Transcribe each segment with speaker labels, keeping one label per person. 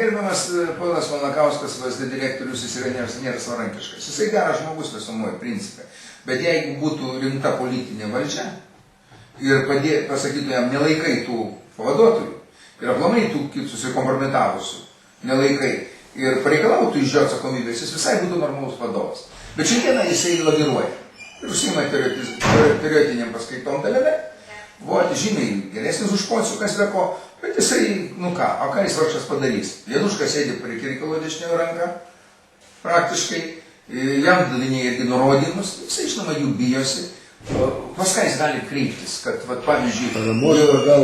Speaker 1: Gerbiamas ponas Malakauskas, VSD direktorius, jis yra nėra savarankiškas. Jisai geras žmogus visumoje principe. Bet jeigu būtų rimta politinė valdžia ir pasakytų jam nelaikai tų pavaduotojų ir aplamai tų susikompromitavusių nelaikai ir pareikalautų iš jo atsakomybės, jis visai būtų normalus vadovas. Bet šiandieną jisai laviruoja ir užsiima periodinėm paskaitom dalimi. Vot, žymiai geresnis už Pociukas veko, bet jisai, nu ką, o ką jis vargšas padarys? Januška sėdi prie Kirkilo dešiniojo ranką, praktiškai, jam dalinėja irgi nurodymus, jisai, žinoma, jų bijosi. Pas ką jis gali kreiptis, kad, vat, pavyzdžiui,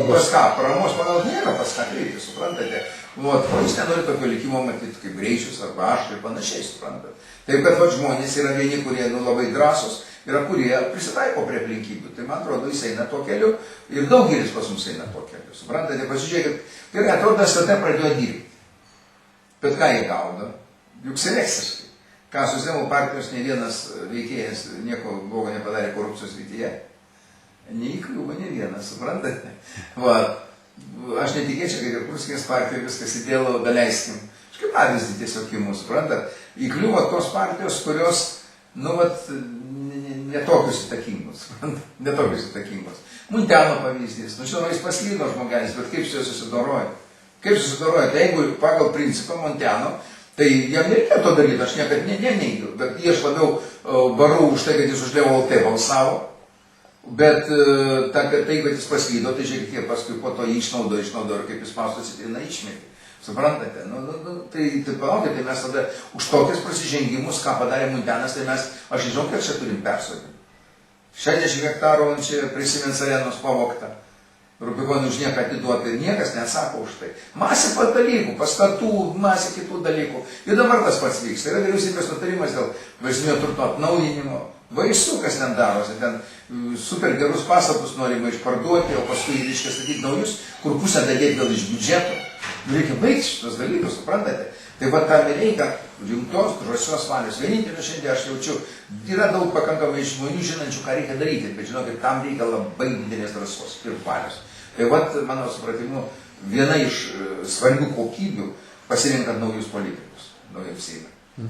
Speaker 1: pas ką, paramos pagalbos nėra pas ką kreiptis, suprantate? Vot, o jis nenori tokio likimo matyti kaip Greičius arba aš ir panašiai, suprantate? Taip, kad vat, žmonės yra vieni, kurie nu, labai drąsus, yra kurie prisitaiko prie aplinkybių. Tai man atrodo, jis eina tuo keliu ir daugelis pas mus eina tuo keliu. Suprantate, pasižiūrėkit, gerai, atrodo, STT pradėjo dirbti. Bet ką jie gaudo? Juk selekciškai. Ką Socdemų partijos ne vienas veikėjas nieko blogo nepadarė korupcijos srityje. Neįkliuvo ne vienas, suprantate? Va, aš netikėčiau, kad ir Pruskinės partijoje viskas įdėlo, daleiskim. Aš kaip pavyzdį tiesiog į mūsų, suprantat? Įkliuvo tos partijos, kurios, nu, vat, netokius įtakingus, netokius įtakingus. Muntiano pavyzdys, nu žinoma, jis paslydo žmogelis, bet kaip su juo susidoroja? Kaip susidoroja? Tai jeigu pagal principą Muntiano, tai jam nereikia to daryti, aš niekad neneigiu, bet aš labiau barau už tai, kad jis už Leo LT balsavo, bet tai, kad jis paslydo, tai žiūrėkit, jie paskui po to jį išnaudo ir kaip jis mąstosi, tai išmetė. Suprantate? Tai palaukite, tai mes tada už tokius prasižengimus, ką padarė Muntianas, tai mes, aš žinau, kiek čia turim persodinti. 60 hektarų čia prisimins arenos pavogta. Rubikonui už nieką atiduoti ir niekas neatsako už tai. Masė dalykų, pastatų, masė kitų dalykų. Ir dabar tas pats vyksta. Yra vyriausybės nutarimas dėl valstybinio turto atnaujinimo. Baisu, kas ten darosi. Ten super gerus pastatus norima išparduoti, o paskui reiškia statyti naujus, kur pusę dadėti gal iš biudžeto. Reikia baigti šitos dalykus, suprantate? Tai va tam reikia rimtos, drąsios valios. Vienintelė šiandien aš jaučiu, yra daug pakankamai žmonių žinančių, ką reikia daryti, bet žinokit, tam reikia labai didelės drąsos ir valios. Tai va, mano supratimu, viena iš svarbių kokybių pasirinkant naujus politikus, naujam Seimui.